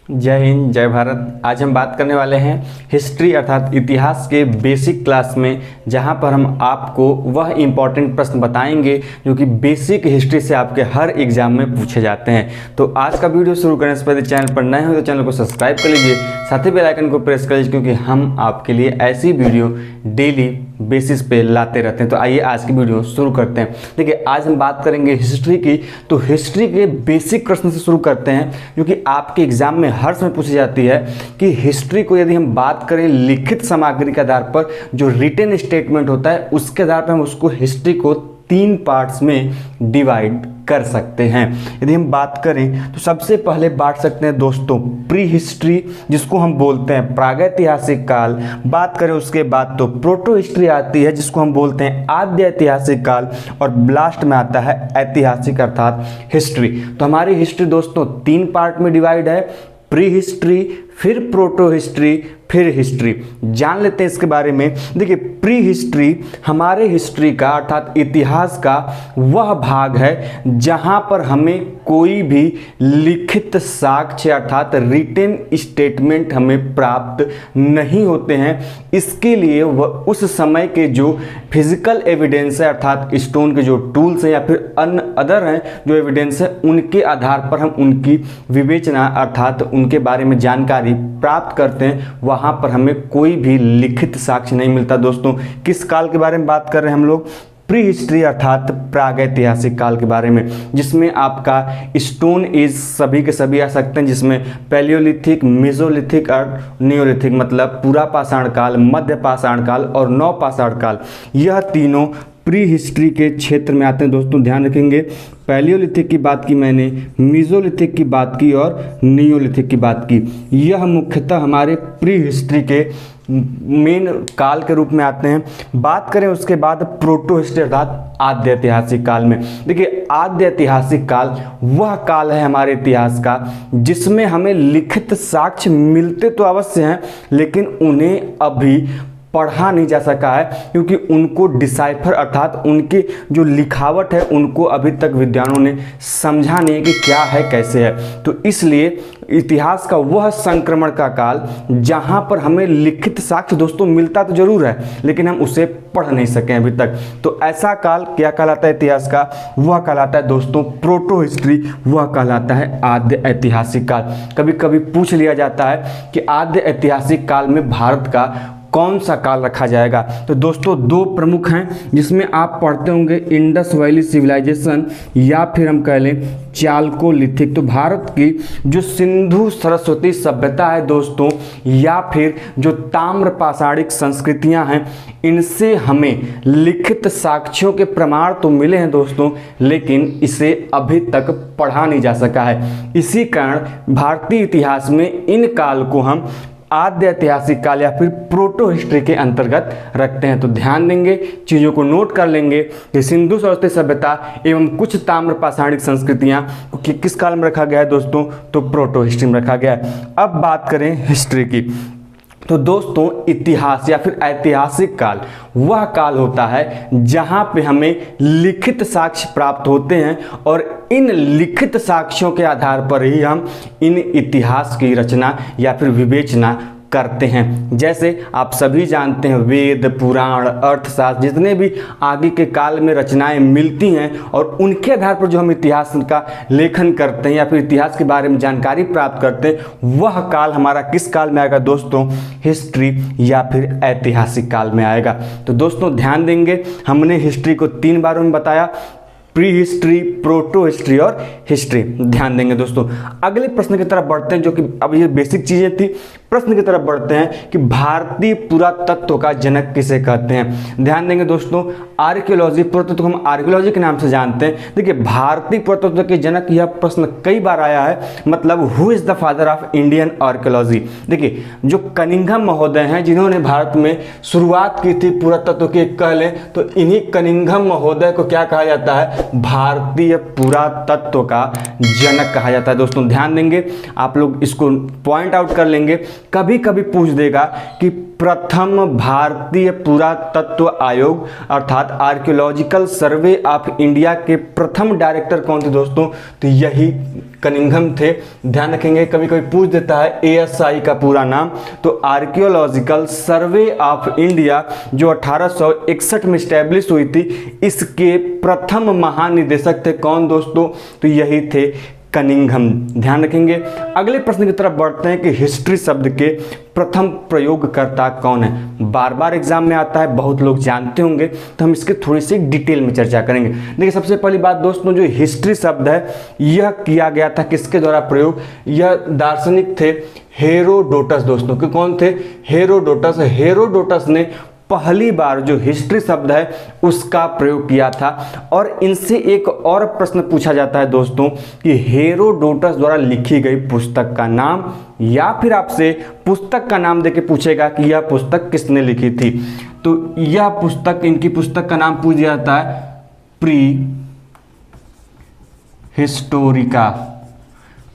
जय हिंद, जय भारत। आज हम बात करने वाले हैं हिस्ट्री अर्थात इतिहास के बेसिक क्लास में, जहां पर हम आपको वह इम्पॉर्टेंट प्रश्न बताएंगे जो कि बेसिक हिस्ट्री से आपके हर एग्जाम में पूछे जाते हैं। तो आज का वीडियो शुरू करने से पहले चैनल पर नए हो तो चैनल को सब्सक्राइब कर लीजिए, साथ ही बेल आइकन को प्रेस कर लीजिए, क्योंकि हम आपके लिए ऐसी वीडियो डेली बेसिस पे लाते रहते हैं। तो आइए आज की वीडियो शुरू करते हैं। देखिए, आज हम बात करेंगे हिस्ट्री की। तो हिस्ट्री के बेसिक प्रश्न से शुरू करते हैं, जो कि आपके एग्जाम में हर समय पूछी जाती है कि हिस्ट्री को यदि हम बात करें लिखित सामग्री के आधार पर, जो रिटन स्टेटमेंट होता है उसके आधार पर हम उसको हिस्ट्री को 3 पार्ट्स में डिवाइड कर सकते हैं। यदि हम बात करें तो सबसे पहले बांट सकते हैं दोस्तों प्री हिस्ट्री, जिसको हम बोलते हैं प्रागैतिहासिक काल। बात करें उसके बाद तो प्रोटो हिस्ट्री आती है, जिसको हम बोलते हैं आद्य ऐतिहासिक काल, और लास्ट में आता है ऐतिहासिक अर्थात हिस्ट्री। तो हमारी हिस्ट्री दोस्तों 3 पार्ट में डिवाइड है, प्री हिस्ट्री, फिर प्रोटो हिस्ट्री, फिर हिस्ट्री। जान लेते हैं इसके बारे में। देखिए, प्री हिस्ट्री हमारे हिस्ट्री का अर्थात इतिहास का वह भाग है जहां पर हमें कोई भी लिखित साक्ष्य अर्थात रिटन स्टेटमेंट हमें प्राप्त नहीं होते हैं। इसके लिए वह उस समय के जो फिजिकल एविडेंस है अर्थात स्टोन के जो टूल्स हैं या फिर अन्य अदर हैं जो एविडेंस है, उनके आधार पर हम उनकी विवेचना अर्थात उनके बारे में जानकारी प्राप्त करते हैं। वहां पर हमें कोई भी लिखित साक्ष्य नहीं मिलता। दोस्तों, किस काल के बारे में बात कर रहे हैं हम लोग? प्री हिस्ट्री अर्थात प्रागैतिहासिक काल के बारे में, जिसमें आपका स्टोन एज सभी के सभी आ सकते हैं, जिसमें पैलियोलिथिक, मेसोलिथिक और नियोलिथिक, मतलब पूरा पाषाण काल, मध्य पाषाण काल और नव पाषाण काल, यह तीनों प्री हिस्ट्री के क्षेत्र में आते हैं। दोस्तों ध्यान रखेंगे, पैलियोलिथिक की बात की मैंने, मीजोलिथिक की बात की और नियोलिथिक की बात की। यह मुख्यतः हमारे प्री हिस्ट्री के मेन काल के रूप में आते हैं। बात करें उसके बाद प्रोटो हिस्ट्री अर्थात आद्य ऐतिहासिक काल में। देखिए, आद्य ऐतिहासिक काल वह काल है हमारे इतिहास का जिसमें हमें लिखित साक्ष्य मिलते तो अवश्य हैं, लेकिन उन्हें अभी पढ़ा नहीं जा सका है, क्योंकि उनको डिसाइफर अर्थात उनकी जो लिखावट है उनको अभी तक विद्वानों ने समझा नहीं है कि क्या है कैसे है। तो इसलिए इतिहास का वह संक्रमण का काल जहां पर हमें लिखित साक्ष्य दोस्तों मिलता तो जरूर है, लेकिन हम उसे पढ़ नहीं सके अभी तक। तो ऐसा काल क्या कहलाता है इतिहास का? वह कहलाता है दोस्तों प्रोटो हिस्ट्री, वह कहलाता है आद्य ऐतिहासिक काल। कभी कभी पूछ लिया जाता है कि आद्य ऐतिहासिक काल में भारत का कौन सा काल रखा जाएगा? तो दोस्तों 2 प्रमुख हैं, जिसमें आप पढ़ते होंगे इंडस वैली सिविलाइजेशन या फिर हम कह लें चालकोलिथिक। तो भारत की जो सिंधु सरस्वती सभ्यता है दोस्तों, या फिर जो ताम्र पाषाणिक संस्कृतियां हैं, इनसे हमें लिखित साक्ष्यों के प्रमाण तो मिले हैं दोस्तों, लेकिन इसे अभी तक पढ़ा नहीं जा सका है। इसी कारण भारतीय इतिहास में इन काल को हम आद्य ऐतिहासिक काल या फिर प्रोटो हिस्ट्री के अंतर्गत रखते हैं। तो ध्यान देंगे, चीज़ों को नोट कर लेंगे कि सिंधु सरस्वती सभ्यता एवं कुछ ताम्र पाषाणिक संस्कृतियां किस काल में रखा गया है दोस्तों? तो प्रोटो हिस्ट्री में रखा गया है। अब बात करें हिस्ट्री की, तो दोस्तों इतिहास या फिर ऐतिहासिक काल वह काल होता है जहां पे हमें लिखित साक्ष्य प्राप्त होते हैं, और इन लिखित साक्ष्यों के आधार पर ही हम इन इतिहास की रचना या फिर विवेचना करते हैं। जैसे आप सभी जानते हैं, वेद, पुराण, अर्थशास्त्र, जितने भी आगे के काल में रचनाएं मिलती हैं, और उनके आधार पर जो हम इतिहास का लेखन करते हैं या फिर इतिहास के बारे में जानकारी प्राप्त करते हैं, वह काल हमारा किस काल में आएगा दोस्तों? हिस्ट्री या फिर ऐतिहासिक काल में आएगा। तो दोस्तों ध्यान देंगे, हमने हिस्ट्री को 3 बारों में बताया, प्री हिस्ट्री, प्रोटो हिस्ट्री और हिस्ट्री। ध्यान देंगे दोस्तों। अगले प्रश्न की तरफ बढ़ते हैं, जो कि अब ये बेसिक चीजें थी। प्रश्न की तरफ बढ़ते हैं कि भारतीय पुरातत्व का जनक किसे कहते हैं? ध्यान देंगे दोस्तों, आर्कियोलॉजी, पुरातत्व हम आर्कियोलॉजी के नाम से जानते हैं। देखिए, भारतीय पुरातत्व के जनक, यह प्रश्न कई बार आया है, मतलब who is the father of Indian archaeology? देखिए, जो कनिंघम महोदय हैं, जिन्होंने भारत में शुरुआत की थी पुरातत्व की, कह लें तो इन्हीं कनिंघम महोदय को क्या कहा जाता है? भारतीय पुरातत्व का जनक कहा जाता है। दोस्तों ध्यान देंगे, आप लोग इसको पॉइंट आउट कर लेंगे कभी कभी पूछ देगा कि प्रथम भारतीय पुरातत्व आयोग अर्थात आर्कियोलॉजिकल सर्वे ऑफ इंडिया के प्रथम डायरेक्टर कौन थे दोस्तों, तो यही कनिंघम थे। ध्यान रखेंगे, कभी कभी पूछ देता है ASI का पूरा नाम, तो आर्कियोलॉजिकल सर्वे ऑफ इंडिया जो 1861 में स्टैब्लिश हुई थी, इसके प्रथम महानिदेशक थे कौन दोस्तों, तो यही थे कनिंघम। ध्यान रखेंगे। अगले प्रश्न की तरफ बढ़ते हैं कि हिस्ट्री शब्द के प्रथम प्रयोगकर्ता कौन है। बार बार एग्जाम में आता है, बहुत लोग जानते होंगे, तो हम इसके थोड़ी सी डिटेल में चर्चा करेंगे। देखिए, सबसे पहली बात दोस्तों, जो हिस्ट्री शब्द है यह किया गया था किसके द्वारा प्रयोग, यह दार्शनिक थे हेरोडोटस दोस्तों। कि कौन थे, हेरोडोटस। हेरोडोटस ने पहली बार जो हिस्ट्री शब्द है उसका प्रयोग किया था। और इनसे एक और प्रश्न पूछा जाता है दोस्तों कि हेरोडोटस द्वारा लिखी गई पुस्तक का नाम, या फिर आपसे पुस्तक का नाम देके पूछेगा कि यह पुस्तक किसने लिखी थी। तो यह पुस्तक, इनकी पुस्तक का नाम पूछ दिया जाता है प्री हिस्टोरिका।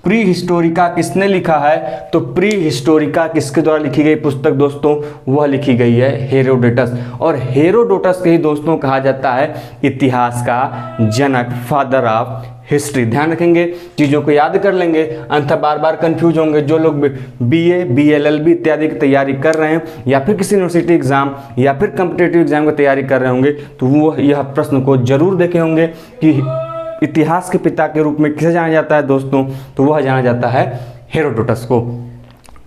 प्री हिस्टोरिका किसने लिखा है, तो प्री हिस्टोरिका किसके द्वारा लिखी गई पुस्तक दोस्तों, वह लिखी गई है हेरोडोटस। और हेरोडोटस के ही दोस्तों कहा जाता है इतिहास का जनक, फादर ऑफ हिस्ट्री। ध्यान रखेंगे, चीज़ों को याद कर लेंगे, अन्यथा बार बार कंफ्यूज होंगे। जो लोग BA BLLB इत्यादि की तैयारी कर रहे हैं, या फिर किसी यूनिवर्सिटी एग्जाम या फिर कॉम्पिटिटिव एग्जाम की तैयारी कर रहे होंगे, तो वो यह प्रश्न को जरूर देखे होंगे कि इतिहास के पिता के रूप में किसे जाना जाता है दोस्तों, तो वह जाना जाता है हेरोडोटस को।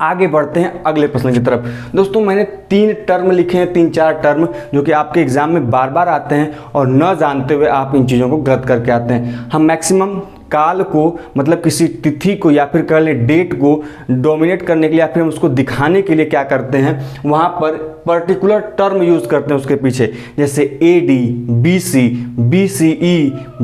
आगे बढ़ते हैं अगले प्रश्न की तरफ। दोस्तों, मैंने 3 टर्म लिखे हैं, 3-4 टर्म जो कि आपके एग्जाम में बार बार आते हैं और न जानते हुए आप इन चीज़ों को गलत करके आते हैं। हम मैक्सिमम काल को, मतलब किसी तिथि को या फिर कह लें डेट को डोमिनेट करने के लिए या फिर हम उसको दिखाने के लिए क्या करते हैं, वहाँ पर पर्टिकुलर टर्म यूज़ करते हैं उसके पीछे, जैसे AD, BC, BCE,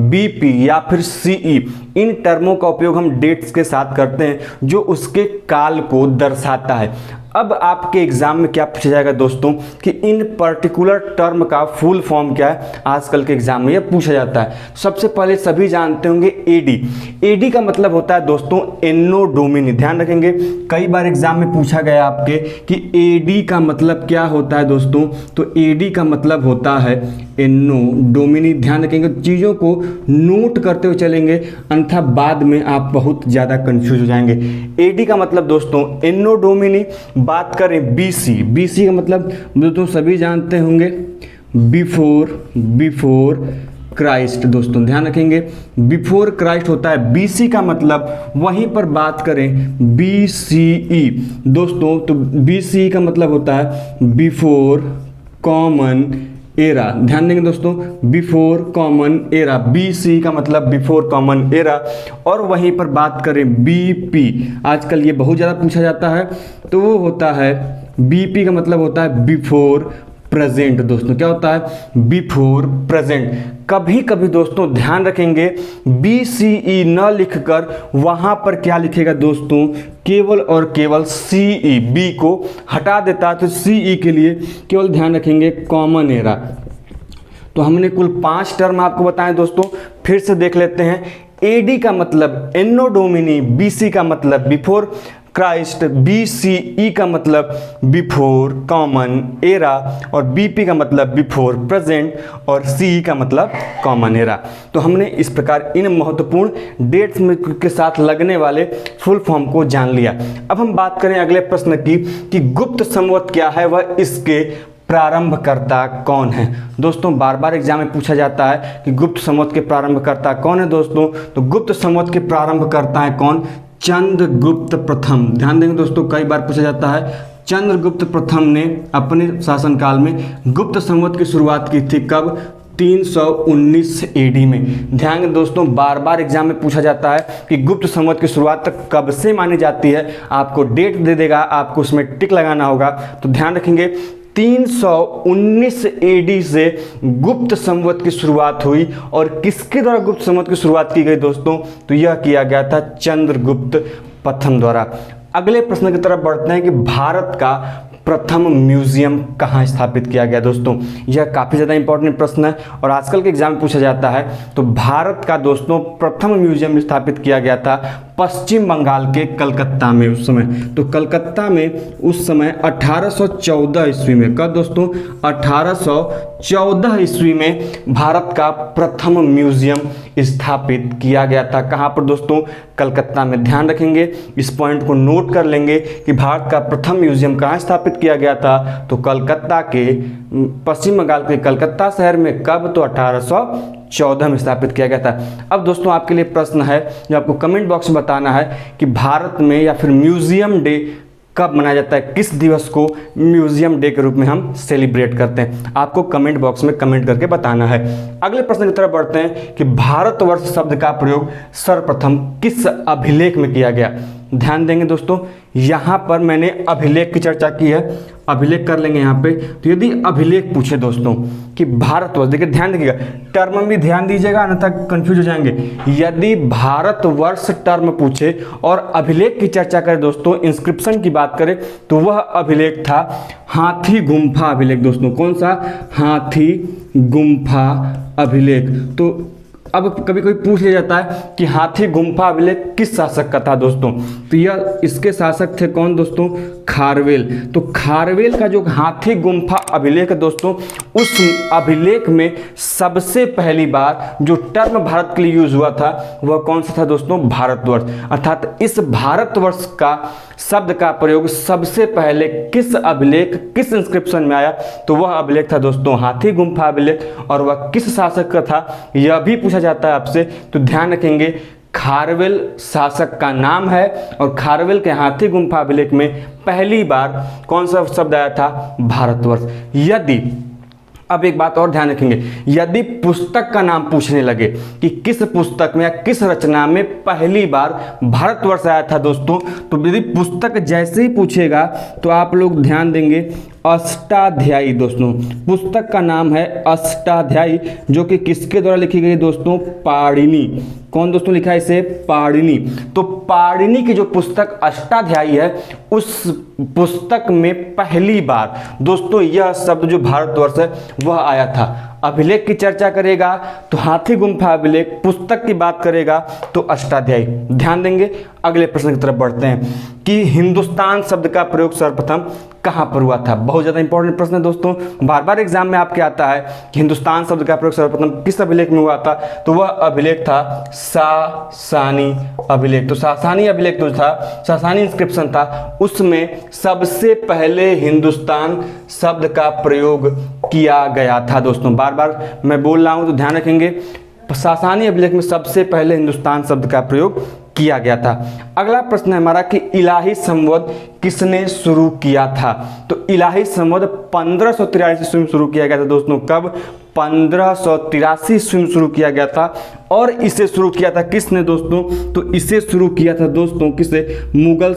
BP या फिर CE। इन टर्मों का उपयोग हम डेट्स के साथ करते हैं जो उसके काल को दर्शाता है। अब आपके एग्जाम में क्या पूछा जाएगा दोस्तों कि इन पर्टिकुलर टर्म का फुल फॉर्म क्या है, आजकल के एग्जाम में यह पूछा जाता है। सबसे पहले सभी जानते होंगे AD। AD का मतलब होता है दोस्तों एनो डोमिनी। ध्यान रखेंगे, कई बार एग्जाम में पूछा गया आपके कि AD का मतलब क्या होता है दोस्तों, तो AD का मतलब होता है एनो डोमिनी। ध्यान रखेंगे, चीज़ों को नोट करते हुए चलेंगे, अन्यथा बाद में आप बहुत ज़्यादा कंफ्यूज हो जाएंगे। AD का मतलब दोस्तों एनो डोमिनी। बात करें BC का मतलब दोस्तों सभी जानते होंगे बिफोर क्राइस्ट। दोस्तों ध्यान रखेंगे, बिफोर क्राइस्ट होता है BC का मतलब। वहीं पर बात करें BCE दोस्तों, तो BCE का मतलब होता है बिफोर कॉमन एरा। ध्यान देंगे दोस्तों, बिफोर कॉमन एरा, BC का मतलब बिफोर कॉमन एरा। और वहीं पर बात करें BP, आजकल ये बहुत ज़्यादा पूछा जाता है, तो वो होता है BP का मतलब होता है बिफोर प्रेजेंट। दोस्तों क्या होता है, बिफोर प्रेजेंट। कभी कभी दोस्तों ध्यान रखेंगे BCE न लिखकर वहां पर क्या लिखेगा दोस्तों, केवल और केवल CE, B को हटा देता है, तो CE के लिए केवल ध्यान रखेंगे कॉमन एरा। तो हमने कुल 5 टर्म आपको बताएं दोस्तों, फिर से देख लेते हैं। AD का मतलब एनो डोमिनी, BC का मतलब बिफोर क्राइस्ट, BCE का मतलब बिफोर कॉमन एरा, और BP का मतलब बिफोर प्रेजेंट, और CE का मतलब कॉमन एरा। तो हमने इस प्रकार इन महत्वपूर्ण डेट्स में के साथ लगने वाले फुल फॉर्म को जान लिया। अब हम बात करें अगले प्रश्न की कि गुप्त संवत क्या है, वह इसके प्रारंभकर्ता कौन है। दोस्तों बार बार एग्जाम में पूछा जाता है कि गुप्त संवत के प्रारंभकर्ता कौन है दोस्तों, तो गुप्त संवत के प्रारंभकर्ता है कौन, चंद्रगुप्त प्रथम। ध्यान देंगे दोस्तों, कई बार पूछा जाता है। चंद्रगुप्त प्रथम ने अपने शासनकाल में गुप्त संवत की शुरुआत की थी, कब, 319 AD में। ध्यान दें दोस्तों, बार बार एग्जाम में पूछा जाता है कि गुप्त संवत की शुरुआत तक कब से मानी जाती है, आपको डेट दे देगा, आपको उसमें टिक लगाना होगा। तो ध्यान रखेंगे 319 AD से गुप्त संवत की शुरुआत हुई, और किसके द्वारा गुप्त संवत की शुरुआत की गई दोस्तों, तो यह किया गया था चंद्रगुप्त प्रथम द्वारा। अगले प्रश्न की तरफ बढ़ते हैं कि भारत का प्रथम म्यूजियम कहाँ स्थापित किया गया दोस्तों। यह काफ़ी ज़्यादा इंपॉर्टेंट प्रश्न है और आजकल के एग्जाम में पूछा जाता है। तो भारत का दोस्तों प्रथम म्यूजियम स्थापित किया गया था पश्चिम बंगाल के कलकत्ता में उस समय। तो कलकत्ता में उस समय 1814 ईस्वी में, कब दोस्तों, 1814 ईस्वी में भारत का प्रथम म्यूजियम स्थापित किया गया था। कहाँ पर दोस्तों, कलकत्ता में। ध्यान रखेंगे, इस पॉइंट को नोट कर लेंगे कि भारत का प्रथम म्यूजियम कहाँ स्थापित किया गया था, तो कलकत्ता के, पश्चिम बंगाल के कलकत्ता शहर में। कब, तो 1814 में स्थापित किया गया था। अब दोस्तों आपके लिए प्रश्न है जो आपको कमेंट बॉक्स में बताना है कि भारत में या फिर म्यूजियम डे कब मनाया जाता है, किस दिवस को म्यूजियम डे के रूप में हम सेलिब्रेट करते हैं, आपको कमेंट बॉक्स में कमेंट करके बताना है। अगले प्रश्न की तरफ बढ़ते हैं कि भारतवर्ष शब्द का प्रयोग सर्वप्रथम किस अभिलेख में किया गया। ध्यान देंगे दोस्तों, यहाँ पर मैंने अभिलेख की चर्चा की है, अभिलेख कर लेंगे यहाँ पे। तो यदि अभिलेख पूछे दोस्तों कि भारतवर्ष, देखिए ध्यान दीजिएगा, टर्म भी ध्यान दीजिएगा अन्यथा कंफ्यूज हो जाएंगे। यदि भारतवर्ष टर्म पूछे और अभिलेख की चर्चा करें दोस्तों, इंस्क्रिप्शन की बात करें, तो वह अभिलेख था हाथी गुम्फा अभिलेख दोस्तों। कौन सा, हाथी गुम्फा अभिलेख। तो अब कभी कोई पूछ लिया जाता है कि हाथी गुम्फा अभिलेख किस शासक का था दोस्तों, तो यह इसके शासक थे कौन दोस्तों, खारवेल। तो खारवेल का जो हाथी गुम्फा अभिलेख है दोस्तों, उस अभिलेख में सबसे पहली बार जो टर्म भारत के लिए यूज हुआ था वह कौन सा था दोस्तों, भारतवर्ष। अर्थात इस भारतवर्ष का शब्द का प्रयोग सबसे पहले किस अभिलेख, किस इंस्क्रिप्शन में आया, तो वह अभिलेख था दोस्तों हाथी गुम्फा अभिलेख। और वह किस शासक का था यह भी पूछा जाता है आपसे, तो ध्यान रखेंगे खारवेल शासक का नाम है और खारवेल के हाथी गुम्फा अभिलेख में पहली बार कौन सा शब्द आया था, भारतवर्ष। यदि, अब एक बात और ध्यान रखेंगे, यदि पुस्तक का नाम पूछने लगे कि किस पुस्तक में या किस रचना में पहली बार भारतवर्ष आया था दोस्तों, तो यदि पुस्तक जैसे ही पूछेगा तो आप लोग ध्यान देंगे अष्टाध्यायी दोस्तों। पुस्तक का नाम है अष्टाध्यायी, जो कि किसके द्वारा लिखी गई दोस्तों, पाणिनि। कौन दोस्तों लिखा है इसे, पाणिनि। तो पाणिनि की जो पुस्तक अष्टाध्यायी है, उस पुस्तक में पहली बार दोस्तों यह शब्द जो भारतवर्ष है वह आया था। अभिलेख की चर्चा करेगा तो हाथी गुम्फा अभिलेख, पुस्तक की बात करेगा तो अष्टाध्यायी। ध्यान देंगे। अगले प्रश्न की तरफ बढ़ते हैं कि हिंदुस्तान शब्द का प्रयोग सर्वप्रथम कहाँ पर हुआ था। बहुत ज़्यादा इंपॉर्टेंट प्रश्न है दोस्तों, बार बार एग्जाम में आपके आता है कि हिंदुस्तान शब्द का प्रयोग सर्वप्रथम किस अभिलेख में हुआ था, तो वह अभिलेख था सासानी अभिलेख। तो सासानी अभिलेख जो था, सासानी इंस्क्रिप्शन था, उसमें सबसे पहले हिंदुस्तान शब्द का प्रयोग किया गया था दोस्तों। बार बार मैं बोल रहा हूँ तो ध्यान रखेंगे, सासानी अभिलेख में सबसे पहले हिंदुस्तान शब्द का प्रयोग किया गया था। अगला प्रश्न है हमारा कि इलाही संवद किसने शुरू किया था। तो इलाही संवद 1583 ईस्वी में शुरू किया गया था दोस्तों। कब, 1583 ईस्वी में शुरू किया गया था। और इसे शुरू किया था किसने दोस्तों, तो इसे शुरू किया था दोस्तों किसे, मुगल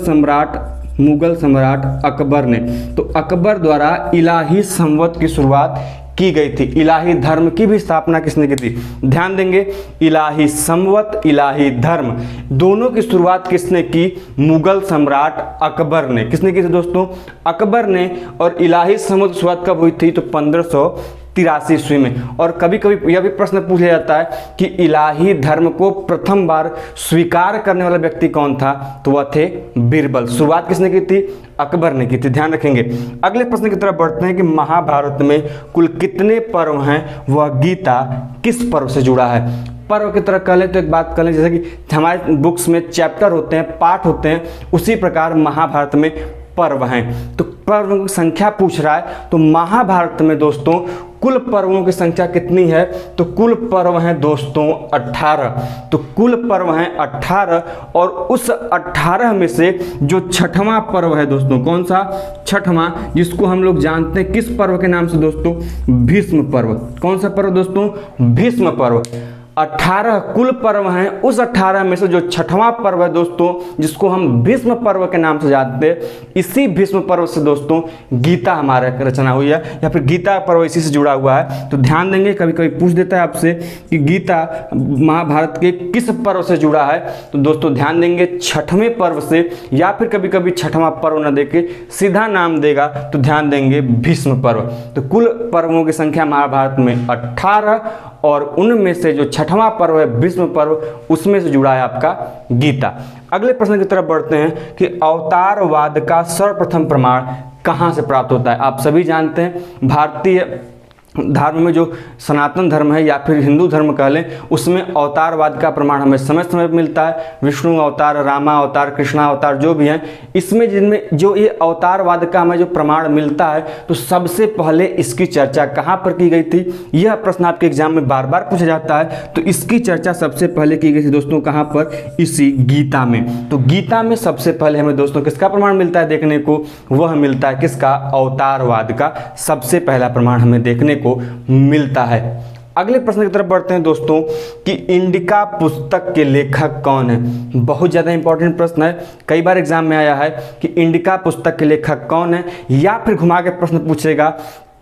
सम्राट अकबर ने। तो अकबर द्वारा इलाही संवद की शुरुआत की गई थी। इलाही धर्म की भी स्थापना किसने की थी, ध्यान देंगे, इलाही संवत, इलाही धर्म, दोनों की शुरुआत किसने की, मुगल सम्राट अकबर ने। किसने की थी दोस्तों, अकबर ने। और इलाही संवत की शुरुआत कब हुई थी, तो 1583 ईस्वी में। और कभी कभी यह भी प्रश्न पूछा जाता है कि इलाही धर्म को प्रथम बार स्वीकार करने वाला व्यक्ति कौन था, तो वह थे बीरबल। शुरुआत किसने की थी, अकबर ने की थी। ध्यान रखेंगे। अगले प्रश्न की तरफ बढ़ते हैं कि महाभारत में कुल कितने पर्व हैं, वह गीता किस पर्व से जुड़ा है। पर्व की तरह कह लें तो एक बात कर लें, जैसे कि हमारे बुक्स में चैप्टर होते हैं, पाठ होते हैं, उसी प्रकार महाभारत में पर्व हैं। तो पर्वों की संख्या पूछ रहा है, तो महाभारत में दोस्तों कुल पर्वों की संख्या कितनी है, तो कुल पर्व हैं दोस्तों 18। तो कुल पर्व हैं 18 और उस 18 में से जो छठवां पर्व है दोस्तों, कौन सा, छठवां, जिसको हम लोग जानते हैं किस पर्व के नाम से दोस्तों, भीष्म पर्व। कौन सा पर्व दोस्तों, भीष्म पर्व। 18 कुल पर्व हैं, उस 18 में से जो छठवां पर्व है दोस्तों, जिसको हम भीष्म पर्व के नाम से जानते हैं, इसी भीष्म पर्व से दोस्तों गीता हमारा रचना हुई है, या फिर गीता पर्व इसी से जुड़ा हुआ है। तो ध्यान देंगे, कभी कभी पूछ देता है आपसे कि गीता महाभारत के किस पर्व से जुड़ा है, तो दोस्तों ध्यान देंगे छठवें पर्व से, या फिर कभी कभी छठवां पर्व न देके सीधा नाम देगा तो ध्यान देंगे भीष्म पर्व। तो कुल पर्वों की संख्या महाभारत में 18 और उनमें से जो छठवां पर्व है भीष्म पर्व, उसमें से जुड़ा है आपका गीता। अगले प्रश्न की तरफ बढ़ते हैं कि अवतारवाद का सर्वप्रथम प्रमाण कहाँ से प्राप्त होता है। आप सभी जानते हैं भारतीय धर्म में जो सनातन धर्म है या फिर हिंदू धर्म कह लें, उसमें अवतारवाद का प्रमाण हमें समय समय पर मिलता है। विष्णु अवतार, रामा अवतार, कृष्णा अवतार जो भी हैं, इसमें जिनमें जो ये अवतारवाद का हमें जो प्रमाण मिलता है, तो सबसे पहले इसकी चर्चा कहाँ पर की गई थी, यह प्रश्न आपके एग्जाम में बार बार पूछा जाता है। तो इसकी चर्चा सबसे पहले की गई थी दोस्तों कहाँ पर, इसी गीता में। तो गीता में सबसे पहले हमें दोस्तों किसका प्रमाण मिलता है देखने को, वह मिलता है किसका, अवतारवाद का सबसे पहला प्रमाण हमें देखने को मिलता है। अगले प्रश्न की तरफ बढ़ते हैं दोस्तों कि इंडिका पुस्तक के लेखक कौन है। बहुत ज़्यादा इंपॉर्टेंट प्रश्न है, कई बार एग्जाम में आया है कि इंडिका पुस्तक के लेखक कौन है, या फिर घुमा के प्रश्न पूछेगा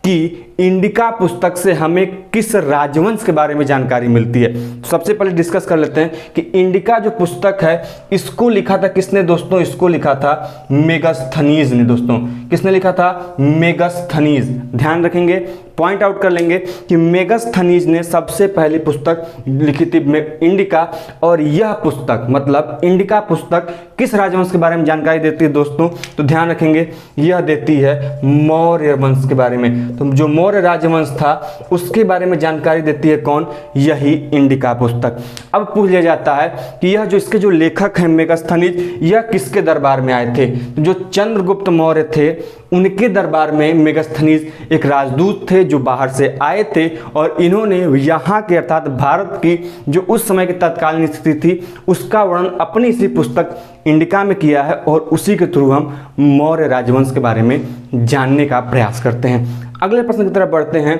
कि इंडिका पुस्तक से हमें किस राजवंश के बारे में जानकारी मिलती है। तो सबसे पहले डिस्कस कर लेते हैं कि इंडिका जो पुस्तक है इसको लिखा था किसने दोस्तों, इसको लिखा था मेगास्थनीज ने दोस्तों। किसने लिखा था, मेगास्थनीज। ध्यान रखेंगे, पॉइंट आउट कर लेंगे कि मेगास्थनीज ने सबसे पहली पुस्तक लिखी थी इंडिका, और यह पुस्तक मतलब इंडिका पुस्तक किस राजवंश के बारे में जानकारी देती है दोस्तों, तो ध्यान रखेंगे यह देती है मौर्य वंश के बारे में। तो जो मौर्य राजवंश था उसके बारे में जानकारी देती है कौन, यही इंडिका पुस्तक। अब पूछ लिया जाता है कि यह जो इसके जो लेखक हैं मेगास्थनीज, यह किसके दरबार में आए थे। तो जो चंद्रगुप्त मौर्य थे उनके दरबार में मेगास्थनीज एक राजदूत थे जो बाहर से आए थे, और इन्होंने यहाँ के अर्थात भारत की जो उस समय की तत्कालीन स्थिति थी उसका वर्णन अपनी इसी पुस्तक इंडिका में किया है, और उसी के थ्रू हम मौर्य राजवंश के बारे में जानने का प्रयास करते हैं। अगले प्रश्न की तरफ बढ़ते हैं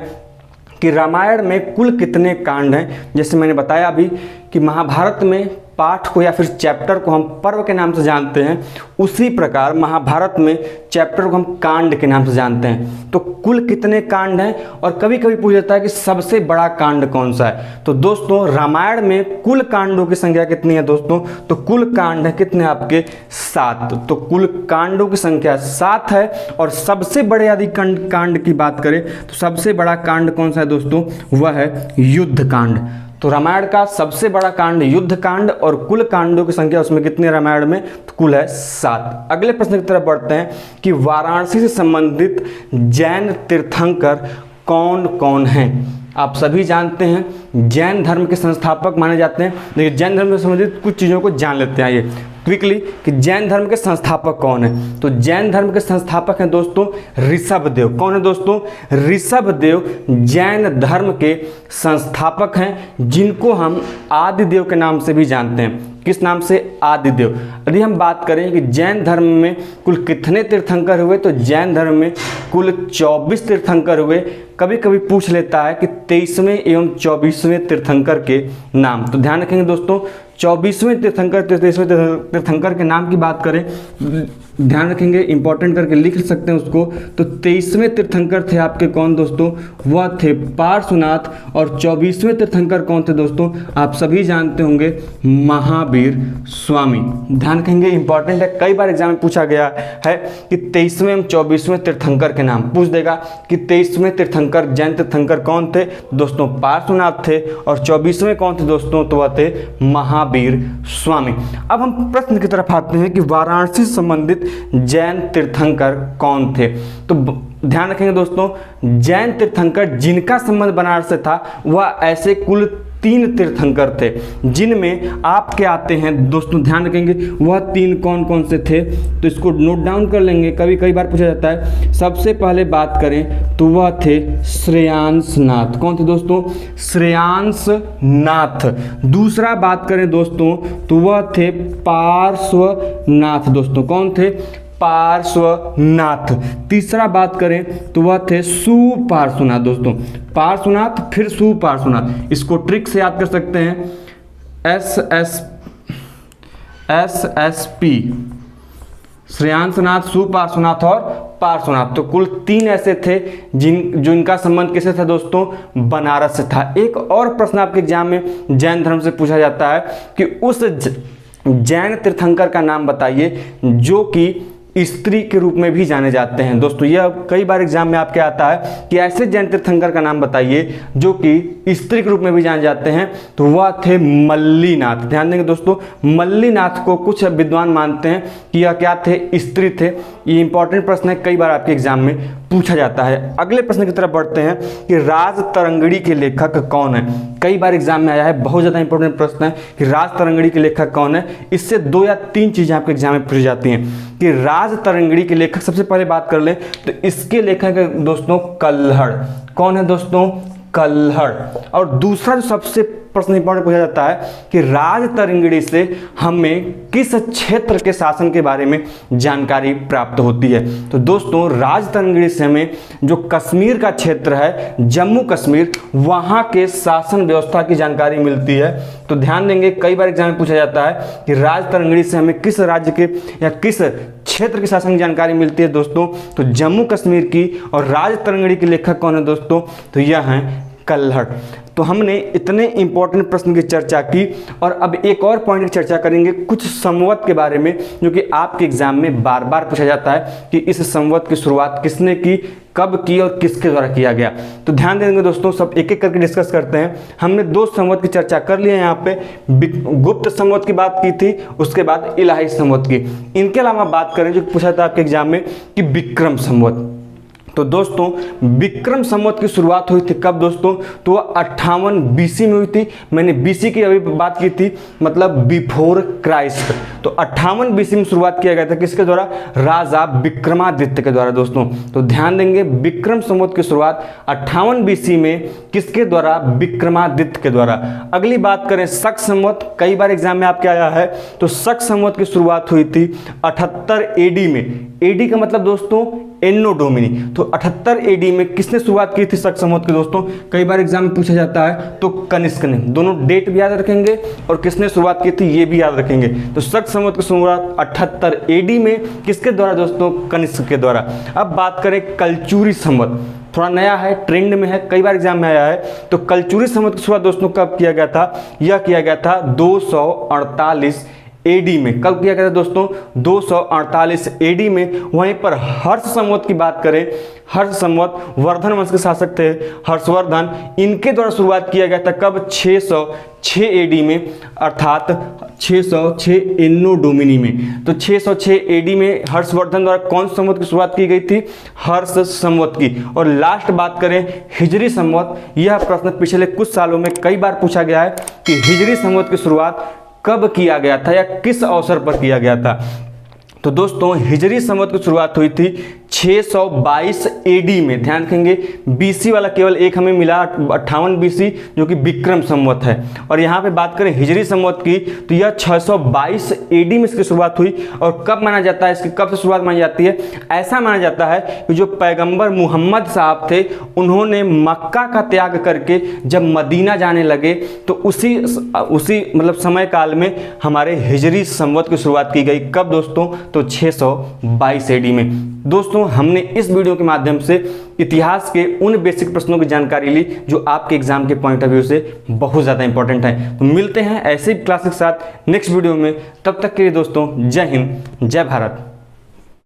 कि रामायण में कुल कितने कांड हैं। जैसे मैंने बताया अभी कि महाभारत में पाठ को या फिर चैप्टर को हम पर्व के नाम से जानते हैं, उसी प्रकार महाभारत में चैप्टर को हम कांड के नाम से जानते हैं। तो कुल कितने कांड हैं, और कभी कभी पूछ जाता है कि सबसे बड़ा कांड कौन सा है। तो दोस्तों रामायण में कुल कांडों की संख्या कितनी है दोस्तों, तो कुल कांड है कितने आपके, 7। तो कुल कांडों की संख्या 7 है। और सबसे बड़े यदि कांड की बात करें तो सबसे बड़ा कांड कौन सा है दोस्तों, वह है युद्ध कांड। तो रामायण का सबसे बड़ा कांड युद्ध कांड, और कुल कांडों की संख्या उसमें कितनी रामायण में, तो कुल है 7। अगले प्रश्न की तरफ बढ़ते हैं कि वाराणसी से संबंधित जैन तीर्थंकर कौन कौन हैं। आप सभी जानते हैं जैन धर्म के संस्थापक माने जाते हैं, लेकिन जैन धर्म से संबंधित कुछ चीज़ों को जान लेते हैं आइए क्विकली कि जैन धर्म के संस्थापक कौन है। तो जैन धर्म के संस्थापक हैं दोस्तों ऋषभदेव। कौन है दोस्तों, ऋषभदेव जैन धर्म के संस्थापक हैं, जिनको हम आदिदेव के नाम से भी जानते हैं। किस नाम से, आदिदेव। यदि हम बात करें कि जैन धर्म में कुल कितने तीर्थंकर हुए, तो जैन धर्म में कुल 24 तीर्थंकर हुए। कभी कभी पूछ लेता है कि 23वें एवं 24वें तीर्थंकर के नाम। तो ध्यान रखेंगे दोस्तों 24वें तीर्थंकर 23वें तीर्थंकर के नाम की बात करें, ध्यान रखेंगे इंपॉर्टेंट करके लिख सकते हैं उसको। तो 23वें तीर्थंकर थे आपके कौन दोस्तों, वह थे पार्श्वनाथ। और 24वें तीर्थंकर कौन थे दोस्तों, आप सभी जानते होंगे महावीर स्वामी। ध्यान रखेंगे इंपॉर्टेंट है, कई बार एग्जाम में पूछा गया है कि 23वें एवं 24वें तीर्थंकर के नाम पूछ देगा कि 23वें तीर्थंकर जैन तीर्थंकर कौन थे दोस्तों, पार्श्वनाथ थे। और 24वें कौन थे दोस्तों, तो वह थे महावीर स्वामी। अब हम प्रश्न की तरफ आते हैं कि वाराणसी से संबंधित जैन तीर्थंकर कौन थे। तो ध्यान रखेंगे दोस्तों जैन तीर्थंकर जिनका संबंध बनारस से था वह ऐसे कुल 3 तीर्थंकर थे, जिनमें आपके आते हैं दोस्तों, ध्यान रखेंगे वह 3 कौन कौन से थे, तो इसको नोट डाउन कर लेंगे, कई बार पूछा जाता है। सबसे पहले बात करें तो वह थे श्रेयांसनाथ। कौन थे दोस्तों, श्रेयांसनाथ। दूसरा बात करें दोस्तों तो वह थे पार्श्वनाथ। दोस्तों कौन थे, पार्श्वनाथ। तीसरा बात करें तो वह थे सुपार्श्वनाथ। दोस्तों पार्श्वनाथ फिर सुपार्श्वनाथ, इसको ट्रिक से याद कर सकते हैं, SSP श्रेयांसनाथ, सुपार्श्वनाथ और पार्श्वनाथ। तो कुल 3 ऐसे थे जिनका संबंध किससे था दोस्तों, बनारस से था। एक और प्रश्न आपके एग्जाम में जैन धर्म से पूछा जाता है कि उस जैन तीर्थंकर का नाम बताइए जो कि स्त्री के रूप में भी जाने जाते हैं। दोस्तों यह कई बार एग्जाम में आपके आता है कि ऐसे जैन तीर्थंकर का नाम बताइए जो कि स्त्री के रूप में भी जाने जाते हैं, तो वह थे मल्लीनाथ। ध्यान देंगे दोस्तों, मल्लीनाथ को कुछ विद्वान मानते हैं कि यह क्या थे, स्त्री थे। ये इंपॉर्टेंट प्रश्न है, कई बार आपके एग्जाम में पूछा जाता है। अगले प्रश्न की तरफ बढ़ते हैं कि राज तरंगिणी के लेखक कौन है। कई बार एग्जाम में आया है, बहुत ज़्यादा इंपॉर्टेंट प्रश्न है कि राज तरंगिणी के लेखक कौन है। इससे 2 या 3 चीज़ें आपके एग्जाम में पूछी जाती हैं कि राज तरंगिणी के लेखक, सबसे पहले बात कर लें तो इसके लेखक है दोस्तों कल्हड़। कौन है दोस्तों, कल्हड़। और दूसरा जो सबसे प्रश्न इंपॉर्टेंट पूछा जाता है कि राज तरंगिणी से हमें किस क्षेत्र के शासन के बारे में जानकारी प्राप्त होती है। तो दोस्तों राज तरंगिणी से हमें जो कश्मीर का क्षेत्र है, जम्मू कश्मीर, वहां के शासन व्यवस्था की जानकारी मिलती है। तो ध्यान देंगे, कई बार एग्जाम में पूछा जाता है कि राज तरंगिणी से हमें किस राज्य के या किस क्षेत्र के शासन की जानकारी मिलती है दोस्तों, तो जम्मू कश्मीर की। और राज तरंगिणी के लेखक कौन है दोस्तों, तो यह हैं कल्हड़। तो हमने इतने इंपॉर्टेंट प्रश्न की चर्चा की और अब एक और पॉइंट की चर्चा करेंगे, कुछ संवत के बारे में, जो कि आपके एग्जाम में बार बार पूछा जाता है कि इस संवत की शुरुआत किसने की, कब की और किसके द्वारा किया गया। तो ध्यान देंगे दोस्तों, सब एक एक करके डिस्कस करते हैं। हमने 2 संवत की चर्चा कर ली है यहाँ पे, गुप्त संवत की बात की थी, उसके बाद इलाही संवत की। इनके अलावा बात करें जो पूछा था आपके एग्जाम में कि विक्रम संवत। तो दोस्तों विक्रम संवत की शुरुआत हुई थी कब दोस्तों, तो वह 58 BC में हुई थी। मैंने BC की अभी बात की थी, मतलब बिफोर क्राइस्ट। तो 58 BC में शुरुआत किया गया था, किसके द्वारा, राजा विक्रमादित्य के द्वारा दोस्तों। तो ध्यान देंगे, विक्रम संवत की शुरुआत 58 BC में किसके द्वारा, विक्रमादित्य के द्वारा। अगली बात करें शक संवत, कई बार एग्जाम में आपके आया है। तो शक संवत की शुरुआत हुई थी 78 AD में। AD का मतलब दोस्तों एन्नो डोमिनी। तो 78 AD में किसने शुरुआत की थी शक संवत की दोस्तों, कई बार एग्जाम में पूछा जाता है। तो कनिष्क ने, दोनों डेट भी याद रखेंगे और किसने शुरुआत की थी ये भी याद रखेंगे। तो शक संवत की शुरुआत 78 AD में किसके द्वारा दोस्तों, कनिष्क के द्वारा। अब बात करें कलचुरी संवत, थोड़ा नया है, ट्रेंड में है, कई बार एग्जाम में आया है। तो कलचुरी संवत की शुरुआत दोस्तों कब किया गया था, यह किया गया था 248 AD में। कब किया गया था दोस्तों, 248 AD में। वहीं पर हर्ष संवत की बात करें, हर्ष संवत वर्धन वंश के शासक थे हर्षवर्धन, इनके द्वारा शुरुआत किया गया था कब, 606 AD में, अर्थात 606 एन्नो डोमिनी में। तो 606 AD में हर्षवर्धन द्वारा कौन संवत की शुरुआत की गई थी, हर्ष संवत की। और लास्ट बात करें हिजरी संवत, यह प्रश्न पिछले कुछ सालों में कई बार पूछा गया है कि हिजरी संवत की शुरुआत कब किया गया था या किस अवसर पर किया गया था। तो दोस्तों हिजरी संवत की शुरुआत हुई थी 622 AD में। ध्यान रखेंगे, BC वाला केवल एक हमें मिला 58 BC, जो कि विक्रम संवत है। और यहाँ पे बात करें हिजरी संवत की, तो यह 622 AD में इसकी शुरुआत हुई। और कब माना जाता है, इसकी कब से शुरुआत मानी जाती है, ऐसा माना जाता है कि जो पैगंबर मुहम्मद साहब थे, उन्होंने मक्का का त्याग करके जब मदीना जाने लगे, तो उसी मतलब समय काल में हमारे हिजरी संवत की शुरुआत की गई। कब दोस्तों, तो 622 AD में। दोस्तों हमने इस वीडियो के माध्यम से इतिहास के उन बेसिक प्रश्नों की जानकारी ली जो आपके एग्जाम के पॉइंट ऑफ व्यू से बहुत ज़्यादा इंपॉर्टेंट है। तो मिलते हैं ऐसे ही क्लास के साथ नेक्स्ट वीडियो में, तब तक के लिए दोस्तों जय हिंद, जय भारत।